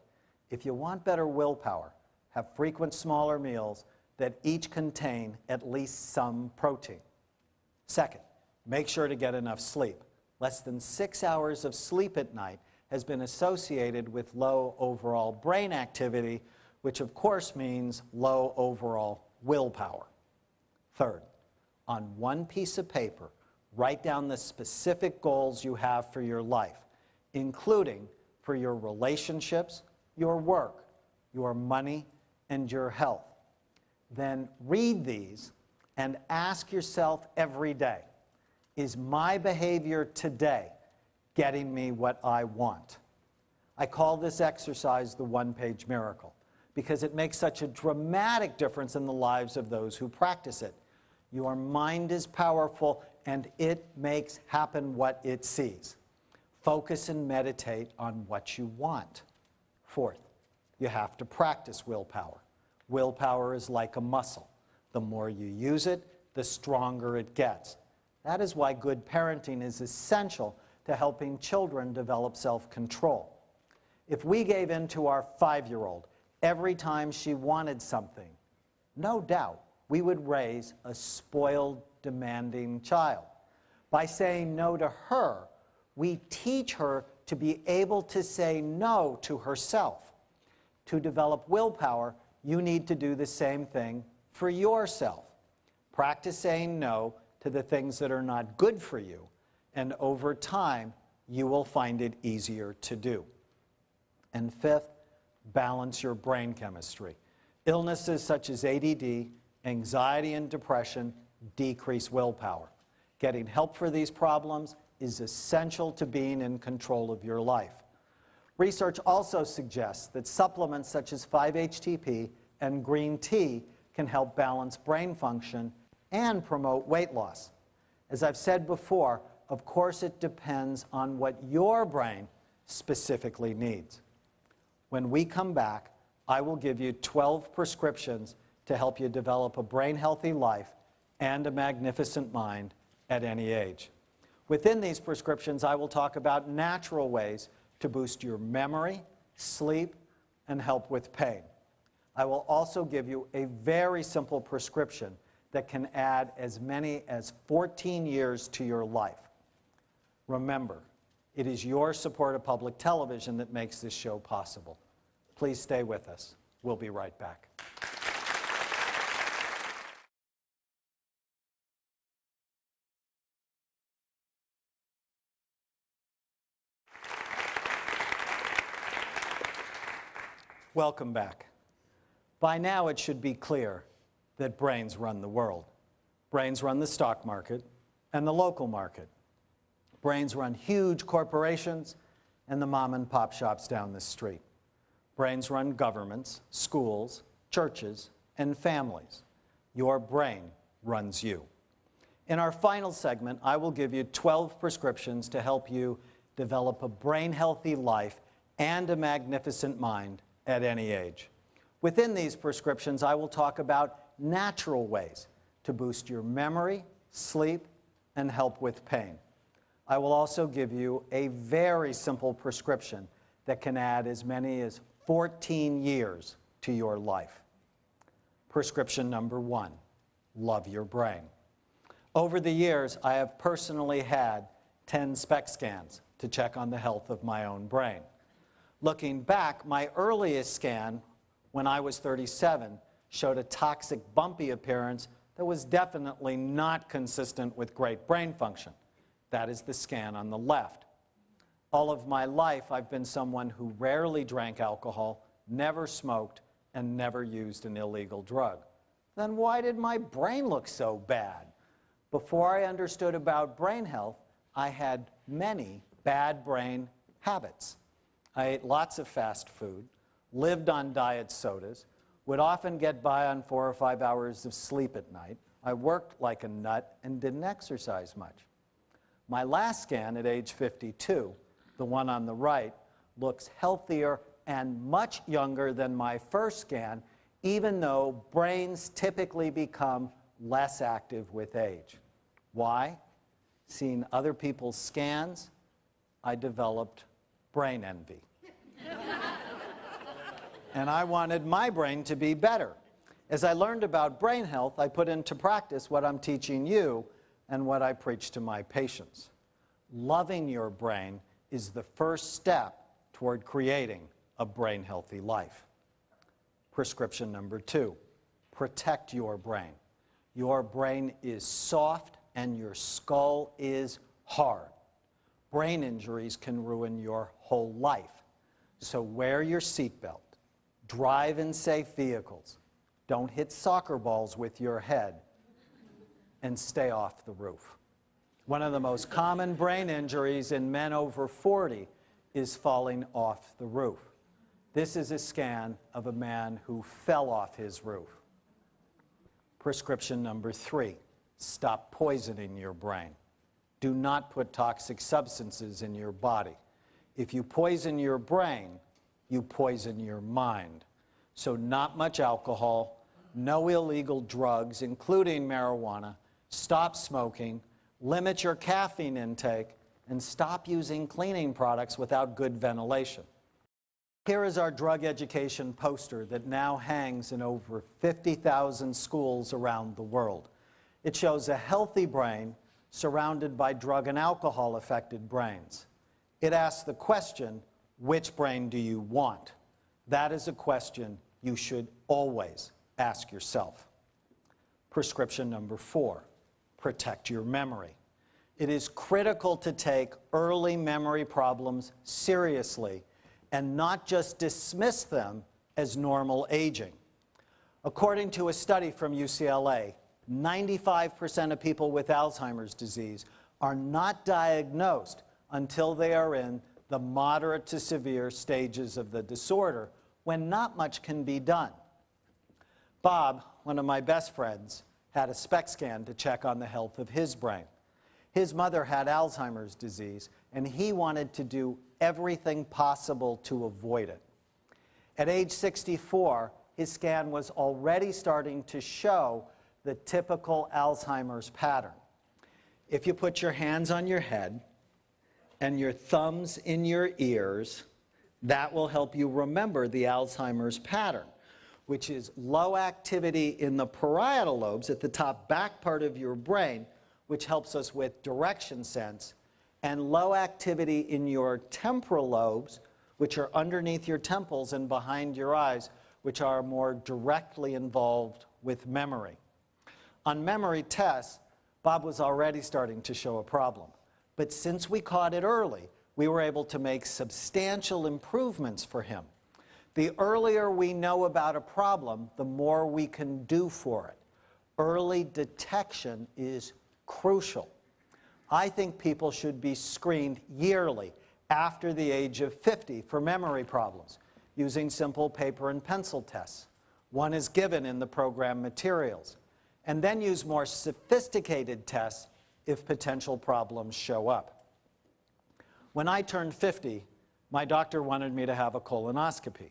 If you want better willpower, have frequent smaller meals that each contain at least some protein. Second, make sure to get enough sleep. Less than 6 hours of sleep at night has been associated with low overall brain activity, which of course means low overall willpower. Third, on one piece of paper, write down the specific goals you have for your life, including for your relationships, your work, your money, and your health. Then read these and ask yourself every day, is my behavior today getting me what I want? I call this exercise the one-page miracle because it makes such a dramatic difference in the lives of those who practice it. Your mind is powerful and it makes happen what it sees. Focus and meditate on what you want. Fourth, you have to practice willpower. Willpower is like a muscle. The more you use it, the stronger it gets. That is why good parenting is essential to helping children develop self-control. If we gave in to our 5-year-old every time she wanted something, no doubt we would raise a spoiled, demanding child. By saying no to her, we teach her to be able to say no to herself. To develop willpower, you need to do the same thing for yourself. Practice saying no to the things that are not good for you, and over time, you will find it easier to do. And fifth, balance your brain chemistry. Illnesses such as ADD, anxiety, and depression decrease willpower. Getting help for these problems is essential to being in control of your life. Research also suggests that supplements such as 5-HTP and green tea can help balance brain function and promote weight loss. As I've said before, of course it depends on what your brain specifically needs. When we come back, I will give you 12 prescriptions to help you develop a brain-healthy life and a magnificent mind at any age. Within these prescriptions, I will talk about natural ways to boost your memory, sleep, and help with pain. I will also give you a very simple prescription that can add as many as 14 years to your life. Remember, it is your support of public television that makes this show possible. Please stay with us. We'll be right back. Welcome back. By now it should be clear that brains run the world. Brains run the stock market and the local market. Brains run huge corporations and the mom and pop shops down the street. Brains run governments, schools, churches, and families. Your brain runs you. In our final segment, I will give you 12 prescriptions to help you develop a brain-healthy life and a magnificent mind at any age. Within these prescriptions, I will talk about natural ways to boost your memory, sleep, and help with pain. I will also give you a very simple prescription that can add as many as 14 years to your life. Prescription number 1, love your brain. Over the years, I have personally had 10 SPECT scans to check on the health of my own brain. Looking back, my earliest scan, when I was 37, showed a toxic, bumpy appearance that was definitely not consistent with great brain function. That is the scan on the left. All of my life, I've been someone who rarely drank alcohol, never smoked, and never used an illegal drug. Then why did my brain look so bad? Before I understood about brain health, I had many bad brain habits. I ate lots of fast food, lived on diet sodas, would often get by on 4 or 5 hours of sleep at night. I worked like a nut and didn't exercise much. My last scan at age 52, the one on the right, looks healthier and much younger than my first scan, even though brains typically become less active with age. Why? seeing other people's scans, I developed brain envy. And I wanted my brain to be better. As I learned about brain health, I put into practice what I'm teaching you and what I preach to my patients. Loving your brain is the first step toward creating a brain-healthy life. Prescription number 2, protect your brain. Your brain is soft and your skull is hard. Brain injuries can ruin your whole life. So wear your seatbelt, drive in safe vehicles, don't hit soccer balls with your head, and stay off the roof. One of the most common brain injuries in men over 40 is falling off the roof. This is a scan of a man who fell off his roof. Prescription number 3, stop poisoning your brain. Do not put toxic substances in your body. If you poison your brain, you poison your mind. So not much alcohol, no illegal drugs, including marijuana, stop smoking, limit your caffeine intake, and stop using cleaning products without good ventilation. Here is our drug education poster that now hangs in over 50,000 schools around the world. It shows a healthy brain surrounded by drug and alcohol-affected brains. It asks the question, which brain do you want? That is a question you should always ask yourself. Prescription number 4, protect your memory. It is critical to take early memory problems seriously and not just dismiss them as normal aging. According to a study from UCLA, 95% of people with Alzheimer's disease are not diagnosed until they are in the moderate to severe stages of the disorder, when not much can be done. Bob, one of my best friends, had a SPECT scan to check on the health of his brain. His mother had Alzheimer's disease, and he wanted to do everything possible to avoid it. At age 64, his scan was already starting to show the typical Alzheimer's pattern. If you put your hands on your head and your thumbs in your ears, that will help you remember the Alzheimer's pattern, which is low activity in the parietal lobes at the top back part of your brain, which helps us with direction sense, and low activity in your temporal lobes, which are underneath your temples and behind your eyes, which are more directly involved with memory. On memory tests, Bob was already starting to show a problem. But since we caught it early, we were able to make substantial improvements for him. The earlier we know about a problem, the more we can do for it. Early detection is crucial. I think people should be screened yearly after the age of 50 for memory problems using simple paper and pencil tests. One is given in the program materials. And then use more sophisticated tests if potential problems show up. When I turned 50, my doctor wanted me to have a colonoscopy.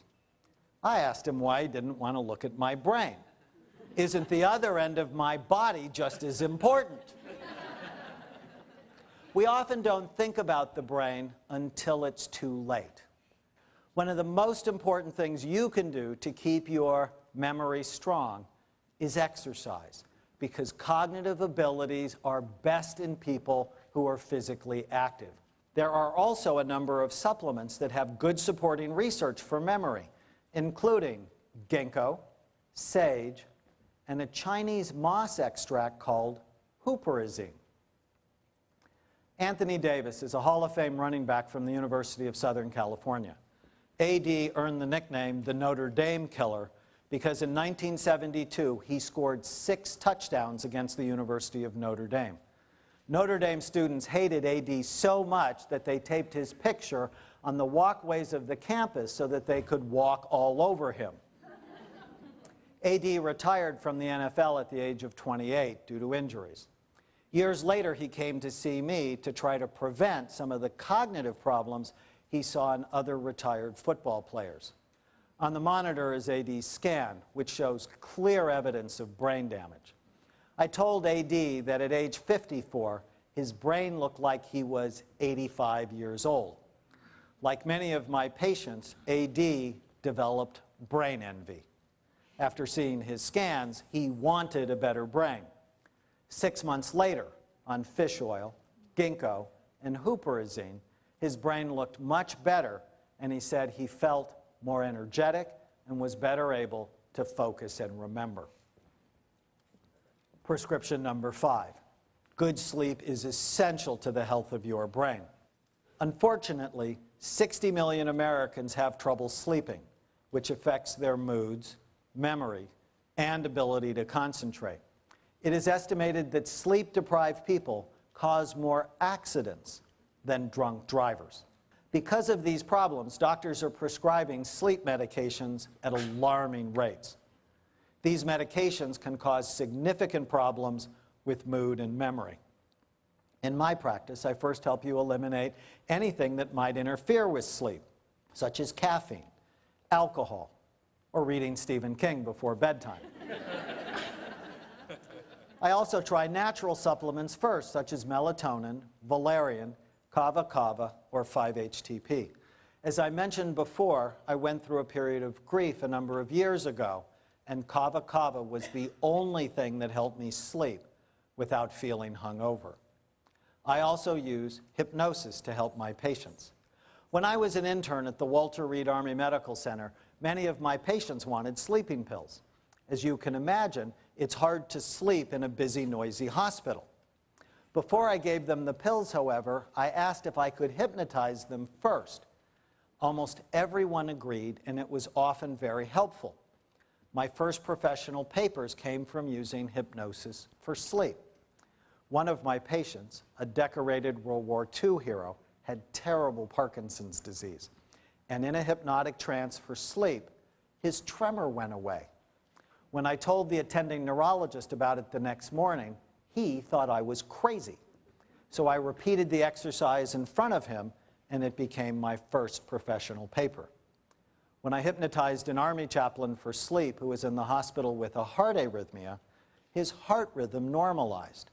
I asked him why he didn't want to look at my brain. Isn't the other end of my body just as important? We often don't think about the brain until it's too late. One of the most important things you can do to keep your memory strong is exercise, because cognitive abilities are best in people who are physically active. There are also a number of supplements that have good supporting research for memory, including ginkgo, sage, and a Chinese moss extract called huperazine. Anthony Davis is a Hall of Fame running back from the University of Southern California. AD earned the nickname the Notre Dame Killer because in 1972 he scored 6 touchdowns against the University of Notre Dame. Notre Dame students hated AD so much that they taped his picture on the walkways of the campus so that they could walk all over him. AD retired from the NFL at the age of 28 due to injuries. Years later, he came to see me to try to prevent some of the cognitive problems he saw in other retired football players. On the monitor is AD's scan, which shows clear evidence of brain damage. I told AD that at age 54, his brain looked like he was 85 years old. Like many of my patients, AD developed brain envy. After seeing his scans, he wanted a better brain. 6 months later, on fish oil, ginkgo, and huperazine, his brain looked much better, and he said he felt more energetic and was better able to focus and remember. Prescription number 5. Good sleep is essential to the health of your brain. Unfortunately, 60 million Americans have trouble sleeping, which affects their moods, memory, and ability to concentrate. It is estimated that sleep-deprived people cause more accidents than drunk drivers. Because of these problems, doctors are prescribing sleep medications at alarming rates. These medications can cause significant problems with mood and memory. In my practice, I first help you eliminate anything that might interfere with sleep, such as caffeine, alcohol, or reading Stephen King before bedtime. I also try natural supplements first, such as melatonin, valerian, kava kava, or 5-HTP. As I mentioned before, I went through a period of grief a number of years ago, and kava kava was the only thing that helped me sleep without feeling hungover. I also use hypnosis to help my patients. When I was an intern at the Walter Reed Army Medical Center, many of my patients wanted sleeping pills. As you can imagine, it's hard to sleep in a busy, noisy hospital. Before I gave them the pills, however, I asked if I could hypnotize them first. Almost everyone agreed, and it was often very helpful. My first professional papers came from using hypnosis for sleep. One of my patients, a decorated World War II hero, had terrible Parkinson's disease. And in a hypnotic trance for sleep, his tremor went away. When I told the attending neurologist about it the next morning, he thought I was crazy. So I repeated the exercise in front of him, and it became my first professional paper. When I hypnotized an Army chaplain for sleep who was in the hospital with a heart arrhythmia, his heart rhythm normalized.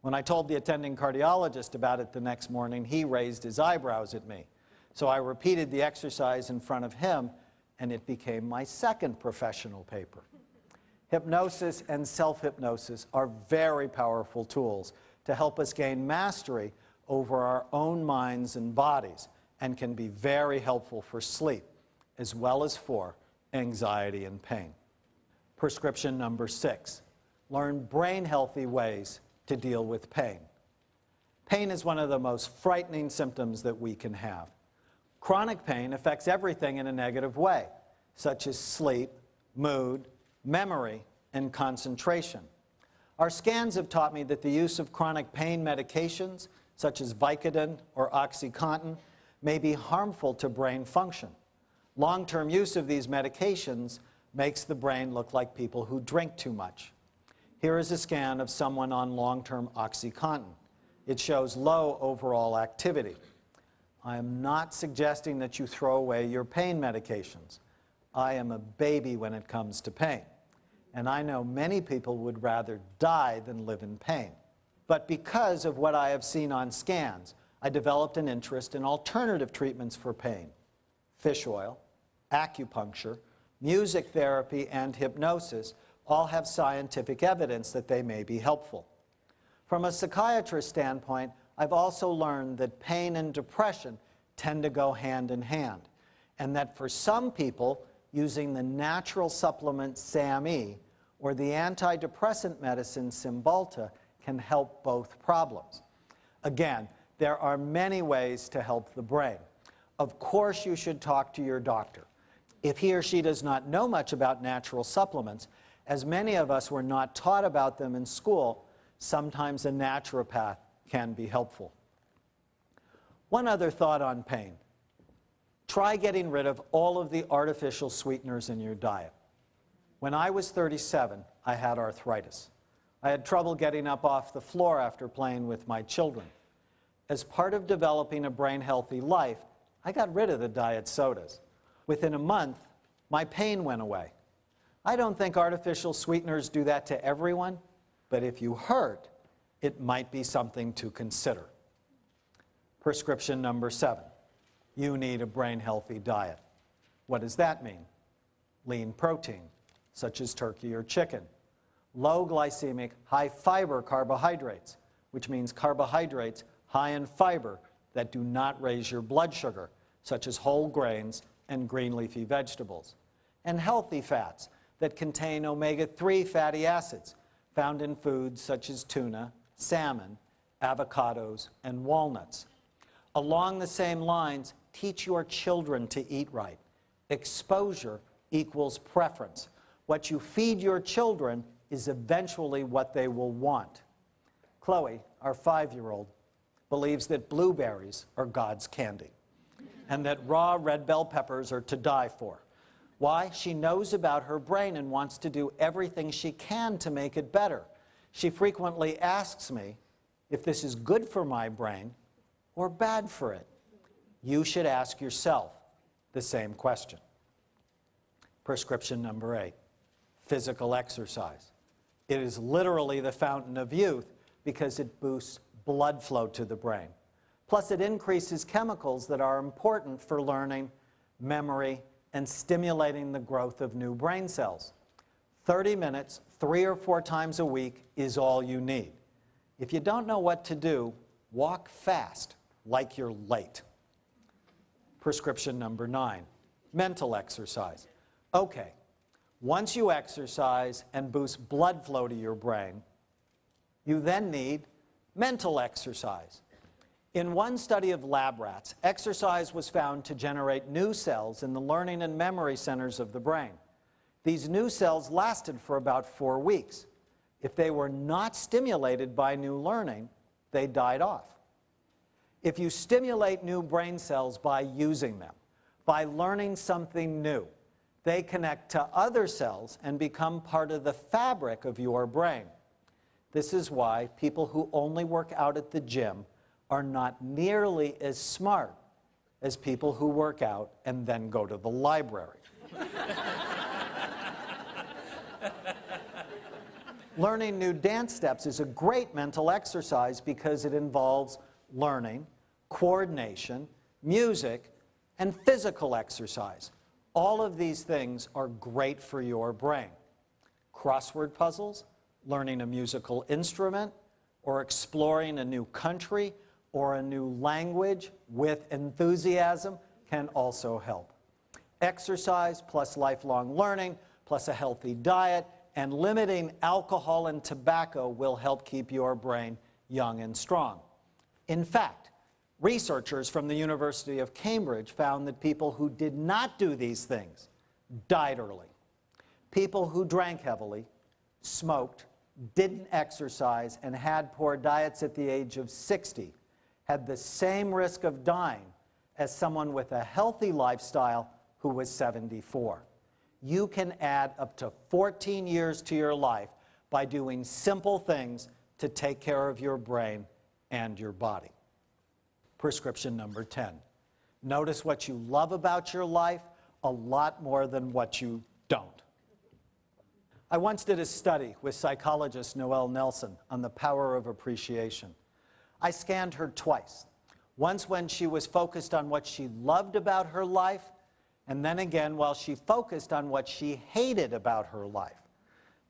When I told the attending cardiologist about it the next morning, he raised his eyebrows at me. So I repeated the exercise in front of him, and it became my second professional paper. Hypnosis and self-hypnosis are very powerful tools to help us gain mastery over our own minds and bodies, and can be very helpful for sleep, as well as for anxiety and pain. Prescription number 6, learn brain-healthy ways to deal with pain. Pain is one of the most frightening symptoms that we can have. Chronic pain affects everything in a negative way, such as sleep, mood, memory, and concentration. Our scans have taught me that the use of chronic pain medications, such as Vicodin or OxyContin, may be harmful to brain function. Long-term use of these medications makes the brain look like people who drink too much. Here is a scan of someone on long-term OxyContin. It shows low overall activity. I am not suggesting that you throw away your pain medications. I am a baby when it comes to pain, and I know many people would rather die than live in pain. But because of what I have seen on scans, I developed an interest in alternative treatments for pain. Fish oil, acupuncture, music therapy, and hypnosis all have scientific evidence that they may be helpful. From a psychiatrist standpoint, I've also learned that pain and depression tend to go hand in hand, and that for some people, using the natural supplement SAMe or the antidepressant medicine Cymbalta can help both problems. Again, there are many ways to help the brain. Of course, you should talk to your doctor. If he or she does not know much about natural supplements, as many of us were not taught about them in school, sometimes a naturopath can be helpful. One other thought on pain. Try getting rid of all of the artificial sweeteners in your diet. When I was 37, I had arthritis. I had trouble getting up off the floor after playing with my children. As part of developing a brain-healthy life, I got rid of the diet sodas. Within a month, my pain went away. I don't think artificial sweeteners do that to everyone, but if you hurt, it might be something to consider. Prescription number 7, you need a brain-healthy diet. What does that mean? Lean protein, such as turkey or chicken. Low glycemic, high fiber carbohydrates, which means carbohydrates high in fiber that do not raise your blood sugar, such as whole grains and green leafy vegetables. And healthy fats that contain omega-3 fatty acids found in foods such as tuna, salmon, avocados, and walnuts. Along the same lines, teach your children to eat right. Exposure equals preference. What you feed your children is eventually what they will want. Chloe, our 5-year-old, believes that blueberries are God's candy and that raw red bell peppers are to die for. Why? She knows about her brain and wants to do everything she can to make it better. She frequently asks me if this is good for my brain or bad for it. You should ask yourself the same question. Prescription number 8, physical exercise. It is literally the fountain of youth because it boosts blood flow to the brain. Plus, it increases chemicals that are important for learning, memory, and stimulating the growth of new brain cells. 30 minutes, 3 or 4 times a week is all you need. If you don't know what to do, walk fast, like you're late. Prescription number 9, mental exercise. Okay, once you exercise and boost blood flow to your brain, you then need mental exercise. In one study of lab rats, exercise was found to generate new cells in the learning and memory centers of the brain. These new cells lasted for about 4 weeks. If they were not stimulated by new learning, they died off. If you stimulate new brain cells by using them, by learning something new, they connect to other cells and become part of the fabric of your brain. This is why people who only work out at the gym are not nearly as smart as people who work out and then go to the library. Learning new dance steps is a great mental exercise because it involves learning, coordination, music, and physical exercise. All of these things are great for your brain. Crossword puzzles, learning a musical instrument, or exploring a new country or a new language with enthusiasm can also help. Exercise plus lifelong learning plus a healthy diet and limiting alcohol and tobacco will help keep your brain young and strong. In fact, researchers from the University of Cambridge found that people who did not do these things died early. People who drank heavily, smoked, didn't exercise, and had poor diets at the age of 60 had the same risk of dying as someone with a healthy lifestyle who was 74. You can add up to 14 years to your life by doing simple things to take care of your brain and your body. Prescription number 10. Notice what you love about your life a lot more than what you don't. I once did a study with psychologist Noelle Nelson on the power of appreciation. I scanned her twice. Once when she was focused on what she loved about her life, and then again while she focused on what she hated about her life.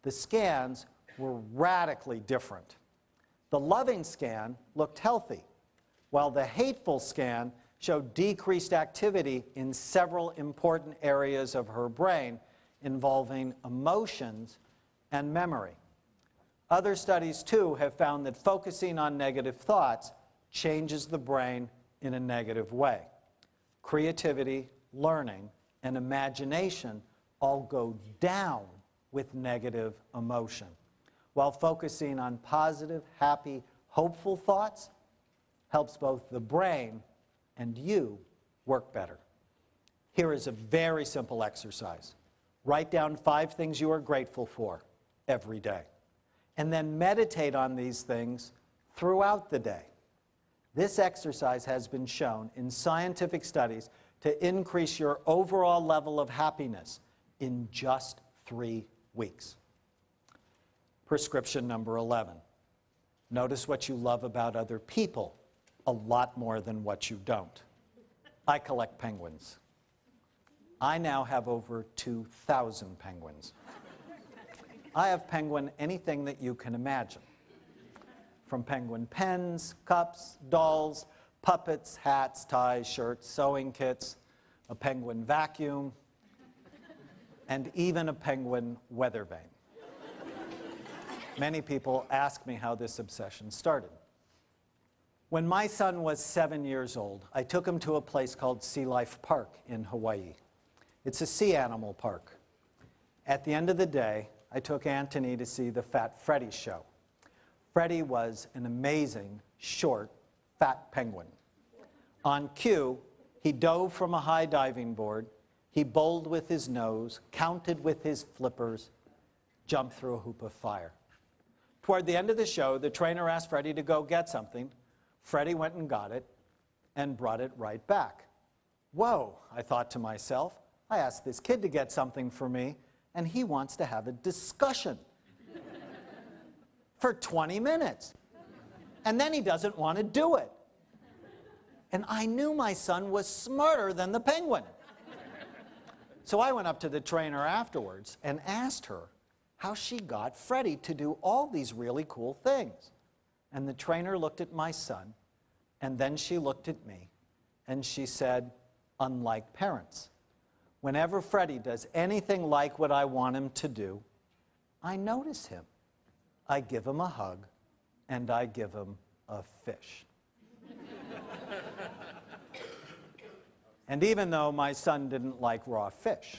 The scans were radically different. The loving scan looked healthy, while the hateful scan showed decreased activity in several important areas of her brain involving emotions and memory. Other studies, too, have found that focusing on negative thoughts changes the brain in a negative way. Creativity, learning, and imagination all go down with negative emotion, while focusing on positive, happy, hopeful thoughts helps both the brain and you work better. Here is a very simple exercise. Write down 5 things you are grateful for every day, and then meditate on these things throughout the day. This exercise has been shown in scientific studies to increase your overall level of happiness in just 3 weeks. Prescription number 11. Notice what you love about other people a lot more than what you don't. I collect penguins. I now have over 2,000 penguins. I have penguin anything that you can imagine. From penguin pens, cups, dolls, puppets, hats, ties, shirts, sewing kits, a penguin vacuum, and even a penguin weather vane. Many people ask me how this obsession started. When my son was 7 years old, I took him to a place called Sea Life Park in Hawaii. It's a sea animal park. At the end of the day, I took Anthony to see the Fat Freddy show. Freddy was an amazing, short, fat penguin. On cue, he dove from a high diving board, he bowled with his nose, counted with his flippers, jumped through a hoop of fire. Toward the end of the show, the trainer asked Freddy to go get something. Freddy went and got it and brought it right back. Whoa, I thought to myself, I asked this kid to get something for me, and he wants to have a discussion for 20 minutes. And then he doesn't want to do it. And I knew my son was smarter than the penguin. So I went up to the trainer afterwards and asked her how she got Freddy to do all these really cool things. And the trainer looked at my son, and then she looked at me, and she said, unlike parents, whenever Freddy does anything like what I want him to do, I notice him. I give him a hug, and I give him a fish. And even though my son didn't like raw fish,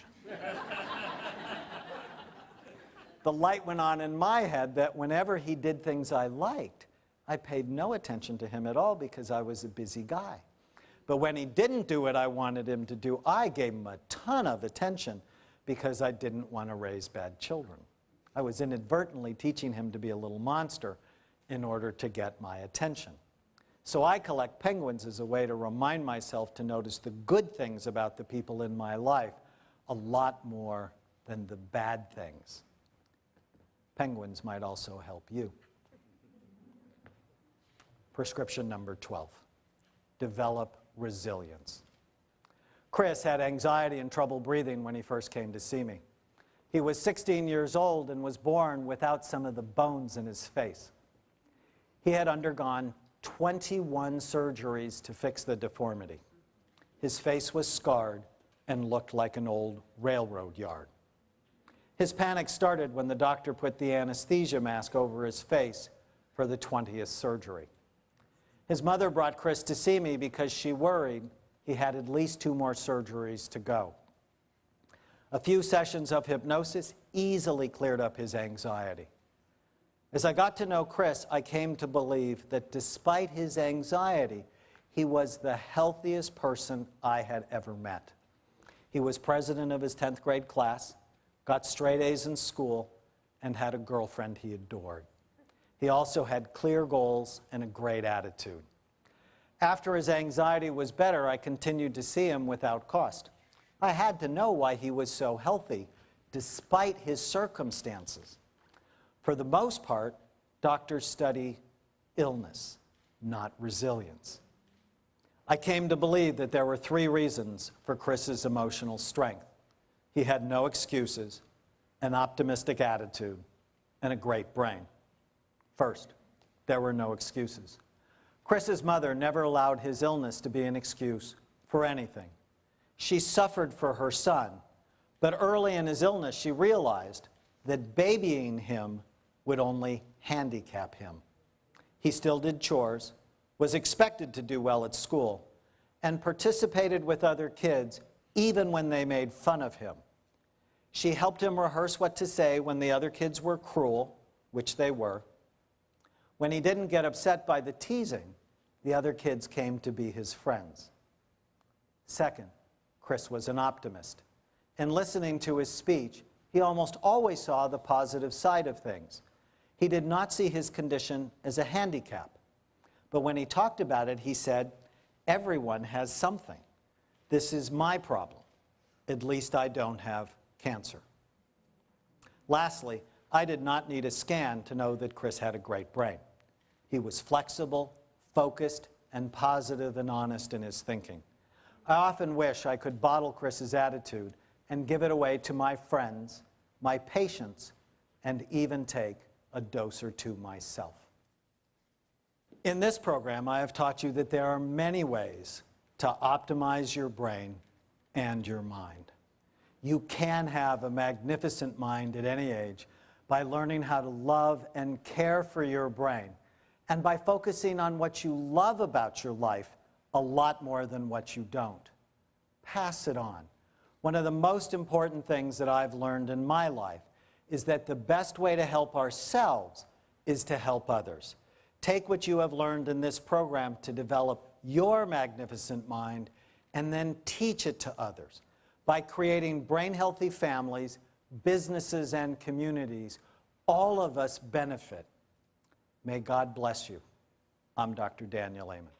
the light went on in my head that whenever he did things I liked, I paid no attention to him at all because I was a busy guy. But when he didn't do what I wanted him to do, I gave him a ton of attention because I didn't want to raise bad children. I was inadvertently teaching him to be a little monster in order to get my attention. So I collect penguins as a way to remind myself to notice the good things about the people in my life a lot more than the bad things. Penguins might also help you. Prescription number 12, develop resilience. Chris had anxiety and trouble breathing when he first came to see me. He was 16 years old and was born without some of the bones in his face. He had undergone 21 surgeries to fix the deformity. His face was scarred and looked like an old railroad yard. His panic started when the doctor put the anesthesia mask over his face for the 20th surgery. His mother brought Chris to see me because she worried he had at least 2 more surgeries to go. A few sessions of hypnosis easily cleared up his anxiety. As I got to know Chris, I came to believe that despite his anxiety, he was the healthiest person I had ever met. He was president of his 10th grade class, got straight A's in school, and had a girlfriend he adored. He also had clear goals and a great attitude. After his anxiety was better, I continued to see him without cost. I had to know why he was so healthy, despite his circumstances. For the most part, doctors study illness, not resilience. I came to believe that there were 3 reasons for Chris's emotional strength. He had no excuses, an optimistic attitude, and a great brain. First, there were no excuses. Chris's mother never allowed his illness to be an excuse for anything. She suffered for her son, but early in his illness she realized that babying him would only handicap him. He still did chores, was expected to do well at school, and participated with other kids even when they made fun of him. She helped him rehearse what to say when the other kids were cruel, which they were. When he didn't get upset by the teasing, the other kids came to be his friends. Second, Chris was an optimist. In listening to his speech, he almost always saw the positive side of things. He did not see his condition as a handicap. But when he talked about it, he said, "Everyone has something. This is my problem. At least I don't have cancer." Lastly, I did not need a scan to know that Chris had a great brain. He was flexible, focused, and positive and honest in his thinking. I often wish I could bottle Chris's attitude and give it away to my friends, my patients, and even take a dose or two myself. In this program, I have taught you that there are many ways to optimize your brain and your mind. You can have a magnificent mind at any age by learning how to love and care for your brain, and by focusing on what you love about your life a lot more than what you don't. Pass it on. One of the most important things that I've learned in my life is that the best way to help ourselves is to help others. Take what you have learned in this program to develop your magnificent mind and then teach it to others. By creating brain-healthy families, businesses, and communities, all of us benefit. May God bless you. I'm Dr. Daniel Amen.